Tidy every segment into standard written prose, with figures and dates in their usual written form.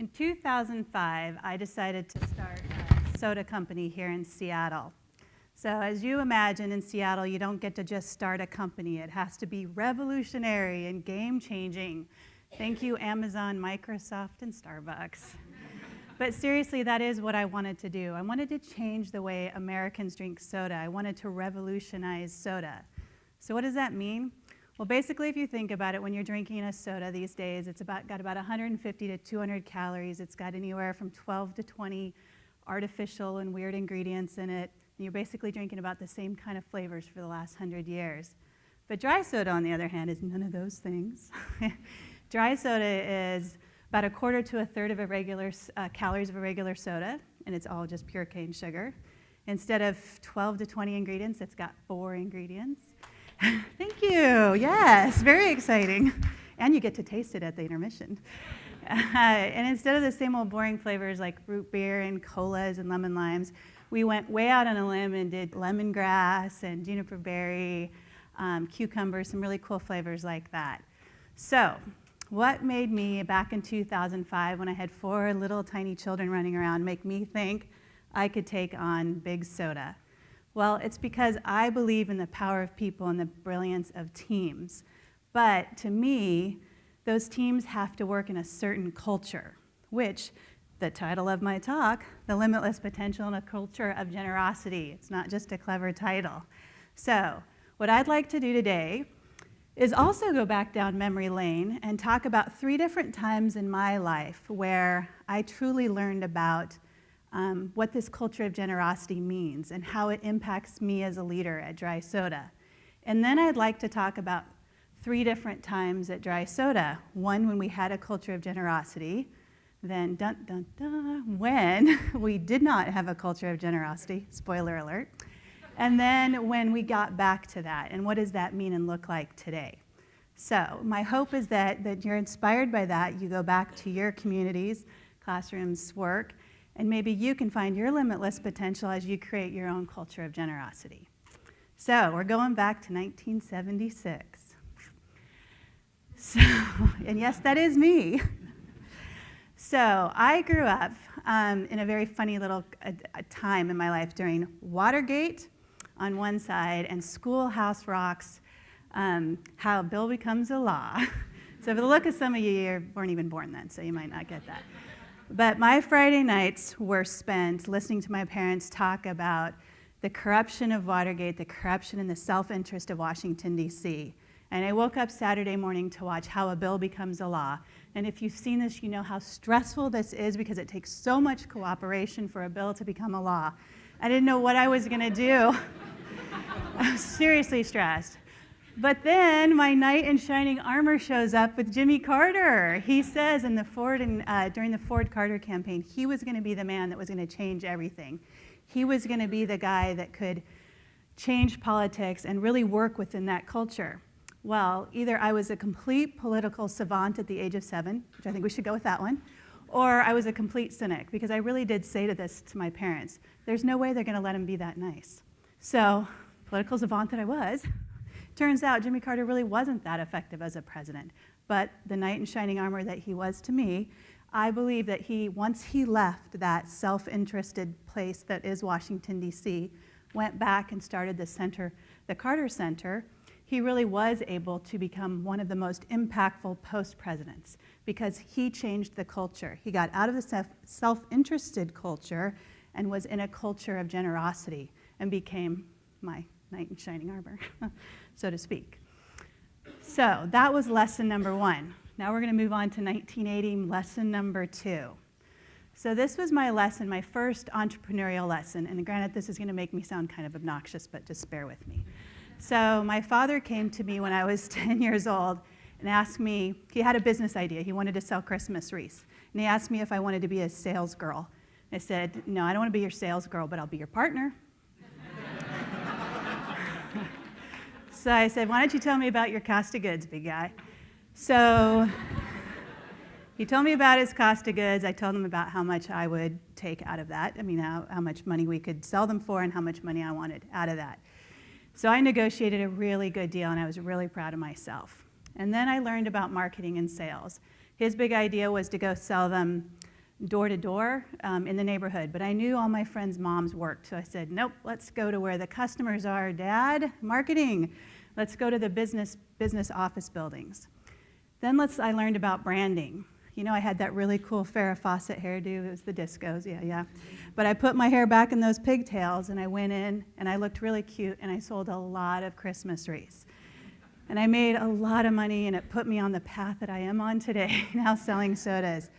In 2005, I decided to start a soda company here in Seattle. So as you imagine, in Seattle, you don't get to just start a company. It has to be revolutionary and game-changing. Thank you, Amazon, Microsoft, and Starbucks. But seriously, that is what I wanted to do. I wanted to change the way Americans drink soda. I wanted to revolutionize soda. So what does that mean? Well, basically, if you think about it, when you're drinking a soda these days, it's got about 150 to 200 calories. It's got anywhere from 12 to 20 artificial and weird ingredients in it. And you're basically drinking about the same kind of flavors for the last 100 years. But dry soda, on the other hand, is none of those things. Dry soda is about a quarter to a third of a regular calories of a regular soda, and it's all just pure cane sugar. Instead of 12 to 20 ingredients, it's got 4 ingredients. Thank you. Yes, very exciting. And you get to taste it at the intermission. And instead of the same old boring flavors like root beer and colas and lemon limes, we went way out on a limb and did lemongrass and juniper berry, cucumber, some really cool flavors like that. So what made me, back in 2005, when I had 4 little tiny children running around, make me think I could take on big soda? Well, it's because I believe in the power of people and the brilliance of teams. But to me, those teams have to work in a certain culture, which, the title of my talk, The Limitless Potential in a Culture of Generosity. It's not just a clever title. So what I'd like to do today is also go back down memory lane and talk about 3 different times in my life where I truly learned about what this culture of generosity means and how it impacts me as a leader at Dry Soda. And then I'd like to talk about 3 different times at Dry Soda. One, when we had a culture of generosity. Then, dun, dun, dun, when we did not have a culture of generosity, spoiler alert. And then when we got back to that, and what does that mean and look like today? So my hope is that you're inspired by that. You go back to your communities, classrooms, work, and maybe you can find your limitless potential as you create your own culture of generosity. So we're going back to 1976. So, and yes, that is me. So I grew up in a very funny little time in my life during Watergate on one side and Schoolhouse Rock's How a Bill Becomes a Law. So for the look of some of you weren't even born then, so you might not get that. But my Friday nights were spent listening to my parents talk about the corruption of Watergate, the corruption and the self-interest of Washington, D.C. And I woke up Saturday morning to watch How a Bill Becomes a Law. And if you've seen this, you know how stressful this is because it takes so much cooperation for a bill to become a law. I didn't know what I was going to do. I was seriously stressed. But then my knight in shining armor shows up with Jimmy Carter. He says in the during the Ford-Carter campaign, he was going to be the man that was going to change everything. He was going to be the guy that could change politics and really work within that culture. Well, either I was a complete political savant at the age of 7, which I think we should go with that one, or I was a complete cynic, because I really did say to my parents, there's no way they're going to let him be that nice. So, political savant that I was, turns out Jimmy Carter really wasn't that effective as a president. But the knight in shining armor that he was to me, I believe that once he left that self-interested place that is Washington, D.C., went back and started the Carter Center, he really was able to become one of the most impactful post-presidents because he changed the culture. He got out of the self-interested culture and was in a culture of generosity and became my knight in shining armor, so to speak. So that was lesson number 1. Now we're going to move on to 1980, lesson number 2. So this was my lesson, my first entrepreneurial lesson. And granted, this is going to make me sound kind of obnoxious, but just bear with me. So my father came to me when I was 10 years old and asked me, he had a business idea. He wanted to sell Christmas wreaths. And he asked me if I wanted to be a sales girl. I said, no, I don't want to be your sales girl, but I'll be your partner. So I said, why don't you tell me about your cost of goods, big guy? So he told me about his cost of goods. I told him about how much I would take out of that. I mean, how much money we could sell them for and how much money I wanted out of that. So I negotiated a really good deal, and I was really proud of myself. And then I learned about marketing and sales. His big idea was to go sell them door to door in the neighborhood, but I knew all my friends' moms worked, so I said, nope, let's go to where the customers are, Dad, marketing. Let's go to the business office buildings. Then I learned about branding. You know, I had that really cool Farrah Fawcett hairdo. It was the discos, yeah. But I put my hair back in those pigtails, and I went in, and I looked really cute, and I sold a lot of Christmas wreaths. And I made a lot of money, and it put me on the path that I am on today, now selling sodas.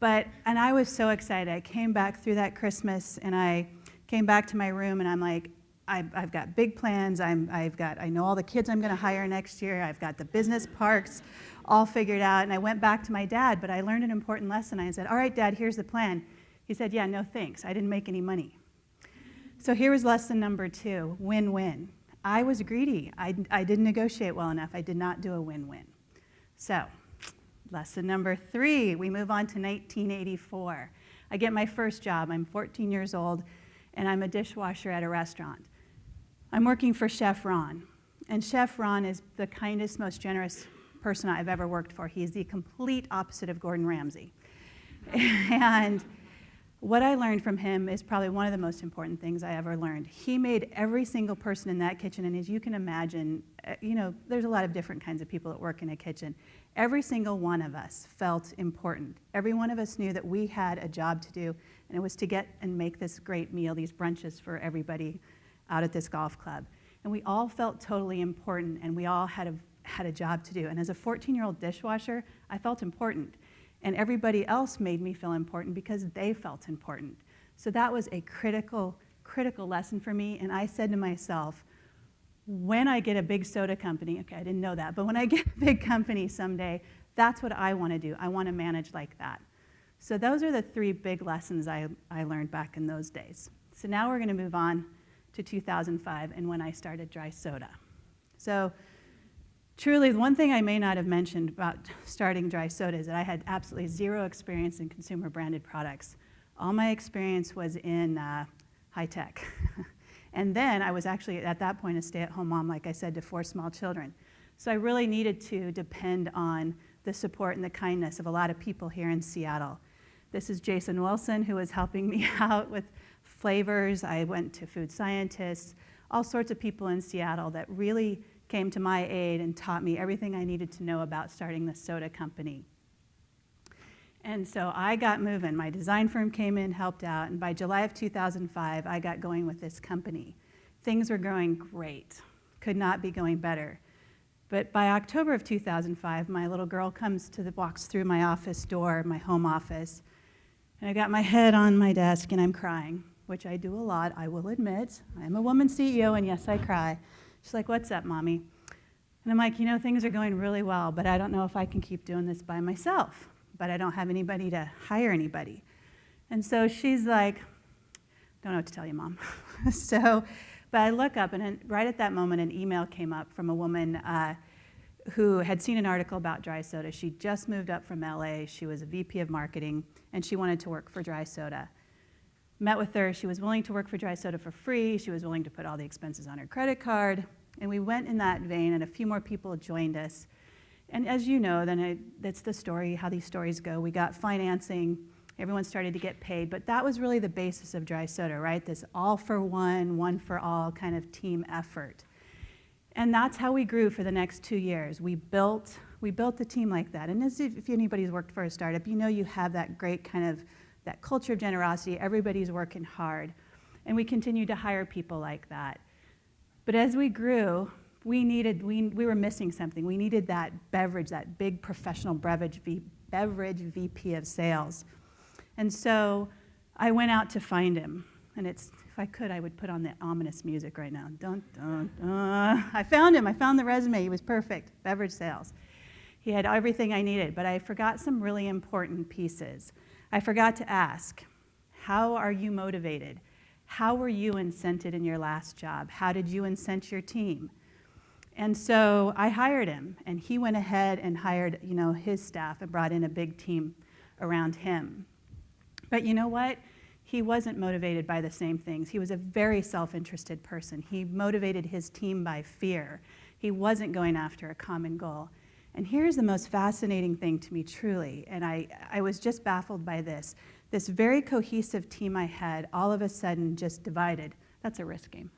And I was so excited. I came back through that Christmas, and I came back to my room, and I'm like, I've got big plans. I know all the kids I'm going to hire next year. I've got the business parks all figured out. And I went back to my dad, but I learned an important lesson. I said, all right, Dad, here's the plan. He said, yeah, no thanks. I didn't make any money. So here was lesson number 2, win-win. I was greedy. I didn't negotiate well enough. I did not do a win-win. So lesson number 3, we move on to 1984. I get my first job. I'm 14 years old, and I'm a dishwasher at a restaurant. I'm working for Chef Ron, and Chef Ron is the kindest, most generous person I've ever worked for. He's the complete opposite of Gordon Ramsay. And what I learned from him is probably one of the most important things I ever learned. He made every single person in that kitchen, and as you can imagine, you know, there's a lot of different kinds of people that work in a kitchen. Every single one of us felt important. Every one of us knew that we had a job to do, and it was to get and make this great meal, these brunches for everybody out at this golf club. And we all felt totally important, and we all had a job to do. And as a 14-year-old dishwasher, I felt important. And everybody else made me feel important because they felt important. So that was a critical lesson for me. And I said to myself, when I get a big soda company, okay, I didn't know that, but when I get a big company someday, that's what I want to do. I want to manage like that. So those are the 3 big lessons I learned back in those days. So now we're going to move on to 2005 and when I started Dry Soda. So truly, the one thing I may not have mentioned about starting Dry Soda is that I had absolutely 0 experience in consumer branded products. All my experience was in high tech. And then I was actually, at that point, a stay-at-home mom, like I said, to 4 small children. So I really needed to depend on the support and the kindness of a lot of people here in Seattle. This is Jason Wilson, who was helping me out with flavors. I went to food scientists, all sorts of people in Seattle that really came to my aid and taught me everything I needed to know about starting the soda company. And so I got moving. My design firm came in, helped out, and by July of 2005, I got going with this company. Things were going great. Could not be going better. But by October of 2005, my little girl walks through my office door, my home office, and I got my head on my desk and I'm crying, which I do a lot, I will admit. I am a woman CEO, and yes, I cry. She's like, what's up, Mommy? And I'm like, you know, things are going really well, but I don't know if I can keep doing this by myself. But I don't have anybody to hire anybody. And so she's like, don't know what to tell you, Mom. But I look up, and right at that moment, an email came up from a woman who had seen an article about Dry Soda. She just moved up from LA. She was a VP of marketing, and she wanted to work for Dry Soda. Met with her. She was willing to work for Dry Soda for free. She was willing to put all the expenses on her credit card. And we went in that vein, and a few more people joined us. And as you know, that's the story, how these stories go. We got financing. Everyone started to get paid. But that was really the basis of Dry Soda, right? This all for one, one for all kind of team effort. And that's how we grew for the next 2 years. We built the team like that. And as if anybody's worked for a startup, you know you have that great kind of, that culture of generosity. Everybody's working hard. And we continued to hire people like that. But as we grew, we were missing something. We needed that beverage, that big professional beverage VP of sales. And so I went out to find him. And if I could, I would put on the ominous music right now. Dun, dun, dun. I found him. I found the resume. He was perfect. Beverage sales. He had everything I needed, but I forgot some really important pieces. I forgot to ask, how are you motivated? How were you incented in your last job? How did you incent your team? And so I hired him, and he went ahead and hired, his staff and brought in a big team around him. But you know what? He wasn't motivated by the same things. He was a very self-interested person. He motivated his team by fear. He wasn't going after a common goal. And here's the most fascinating thing to me, truly, and I was just baffled by this. This very cohesive team I had all of a sudden just divided. That's a risk game.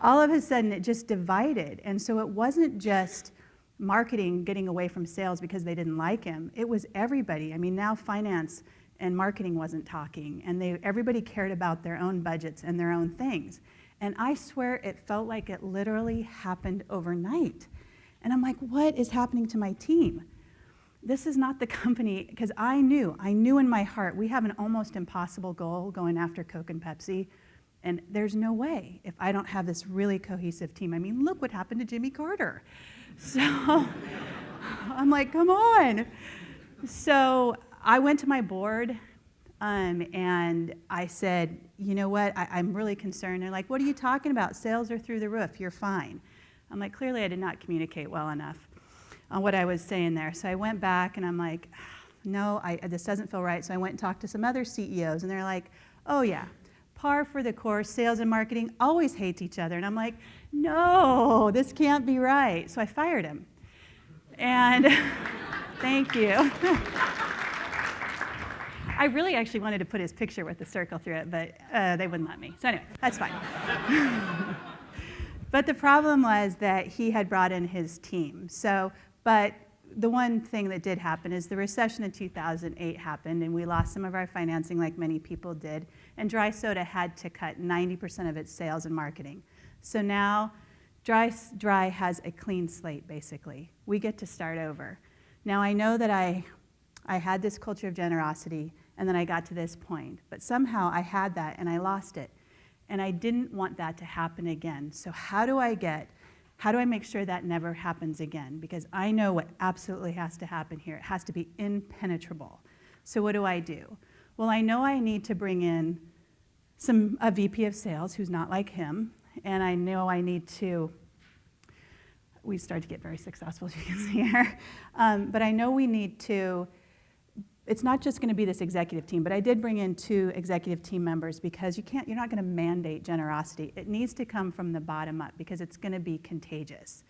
All of a sudden it just divided. And so it wasn't just marketing getting away from sales because they didn't like him. It was everybody. I mean, now finance and marketing wasn't talking, and everybody cared about their own budgets and their own things. And I swear it felt like it literally happened overnight. And I'm like, what is happening to my team? This is not the company, because I knew in my heart, we have an almost impossible goal going after Coke and Pepsi, and there's no way if I don't have this really cohesive team. I mean, look what happened to Jimmy Carter. So I'm like, come on. So I went to my board, and I said, you know what, I'm really concerned. They're like, what are you talking about? Sales are through the roof, you're fine. I'm like, clearly I did not communicate well enough on what I was saying there. So I went back and I'm like, no, this doesn't feel right. So I went and talked to some other CEOs, and they're like, oh yeah, par for the course, sales and marketing always hates each other. And I'm like, no, this can't be right. So I fired him. And thank you. I really actually wanted to put his picture with the circle through it, but they wouldn't let me. So anyway, that's fine. But the problem was that he had brought in his team. But the one thing that did happen is the recession in 2008 happened, and we lost some of our financing like many people did, and Dry Soda had to cut 90% of its sales and marketing. So now Dry has a clean slate, basically. We get to start over. Now I know that I had this culture of generosity, and then I got to this point, but somehow I had that and I lost it. And I didn't want that to happen again. So how do I make sure that never happens again? Because I know what absolutely has to happen here. It has to be impenetrable. So what do? Well, I know I need to bring in a VP of sales who's not like him, and I know I need to, we started to get very successful, as you can see here, but I know we need to, it's not just going to be this executive team, but I did bring in 2 executive team members because you're not going to mandate generosity. It needs to come from the bottom up because it's going to be contagious.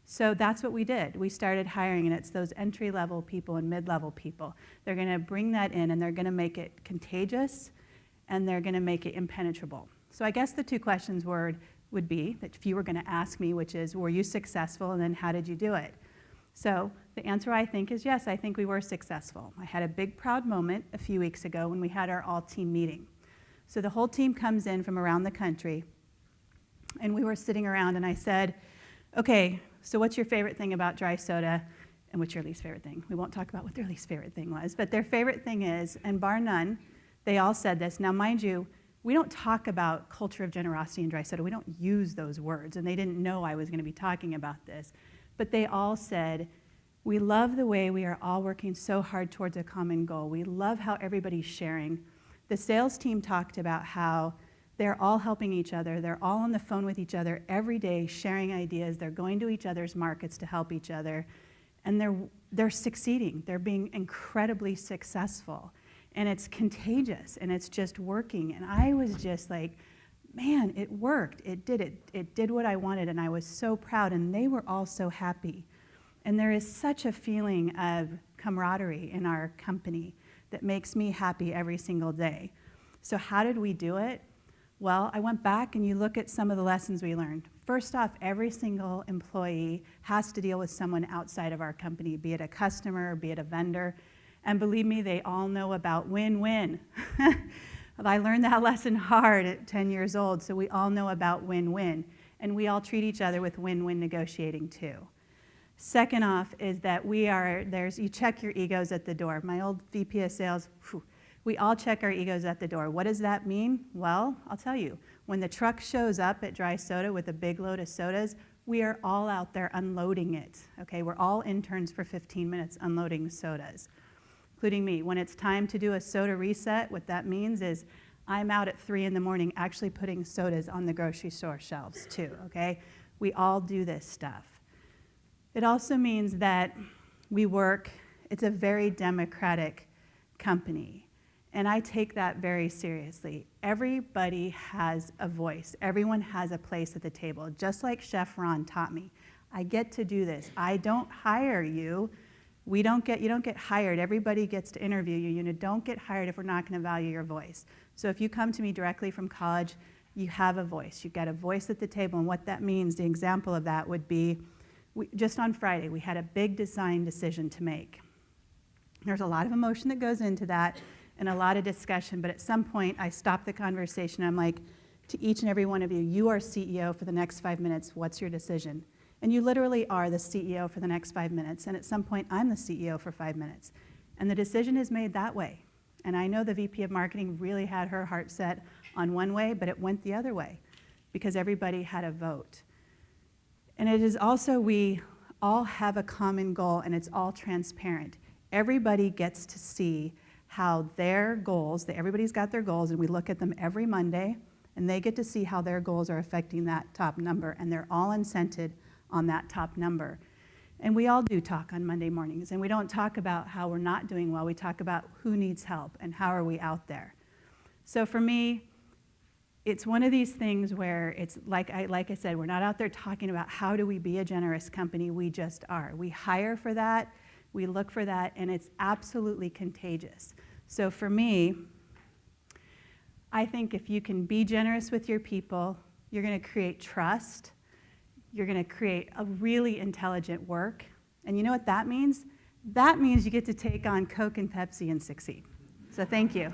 So that's what we did. We started hiring, and it's those entry-level people and mid-level people. They're going to bring that in, and they're going to make it contagious, and they're going to make it impenetrable. So I guess the 2 questions would be, that if you were going to ask me, which is, were you successful, and then how did you do it? So the answer, I think, is yes, I think we were successful. I had a big proud moment a few weeks ago when we had our all-team meeting. So the whole team comes in from around the country, and we were sitting around, and I said, okay, so what's your favorite thing about Dry Soda, and what's your least favorite thing? We won't talk about what their least favorite thing was, but their favorite thing is, and bar none, they all said this. Now, mind you, we don't talk about culture of generosity in Dry Soda. We don't use those words, and they didn't know I was going to be talking about this. But they all said, we love the way we are all working so hard towards a common goal. We love how everybody's sharing. The sales team talked about how they're all helping each other. They're all on the phone with each other every day, sharing ideas. They're going to each other's markets to help each other. And they're succeeding. They're being incredibly successful. And it's contagious, and it's just working. And I was just like, man, it worked. It did it. It did what I wanted, and I was so proud, and they were all so happy. And there is such a feeling of camaraderie in our company that makes me happy every single day. So how did we do it? Well, I went back and you look at some of the lessons we learned. First off, every single employee has to deal with someone outside of our company, be it a customer, be it a vendor. And believe me, they all know about win-win. I learned that lesson hard at 10 years old, so we all know about win-win. And we all treat each other with win-win negotiating too. Second off is that you check your egos at the door. My old VP of sales, we all check our egos at the door. What does that mean? Well, I'll tell you. When the truck shows up at Dry Soda with a big load of sodas, we are all out there unloading it. Okay, we're all interns for 15 minutes unloading sodas, including me. When it's time to do a soda reset, what that means is I'm out at 3 in the morning actually putting sodas on the grocery store shelves too, okay? We all do this stuff. It also means that it's a very democratic company, and I take that very seriously. Everybody has a voice. Everyone has a place at the table. Just like Chef Ron taught me, I get to do this. I don't hire you. You don't get hired. Everybody gets to interview you. You don't get hired if we're not going to value your voice. So if you come to me directly from college, you have a voice. You've got a voice at the table, and what that means, the example of that would be, just on Friday, we had a big design decision to make. There's a lot of emotion that goes into that and a lot of discussion, but at some point I stopped the conversation. I'm like, to each and every one of you, you are CEO for the next 5 minutes. What's your decision? And you literally are the CEO for the next 5 minutes, and at some point I'm the CEO for 5 minutes. And the decision is made that way. And I know the VP of Marketing really had her heart set on one way, but it went the other way because everybody had a vote. And it is also, we all have a common goal, and it's all transparent. Everybody gets to see how their goals, everybody's got their goals, and we look at them every Monday, and they get to see how their goals are affecting that top number, and they're all incented on that top number. And we all do talk on Monday mornings, and we don't talk about how we're not doing well. We talk about who needs help and how are we out there. So for me, it's one of these things where it's like I said, we're not out there talking about how do we be a generous company. We just are. We hire for that, we look for that, and it's absolutely contagious. So for me, I think if you can be generous with your people, you're going to create trust. You're going to create a really intelligent work. And you know what that means? That means you get to take on Coke and Pepsi and succeed. So thank you.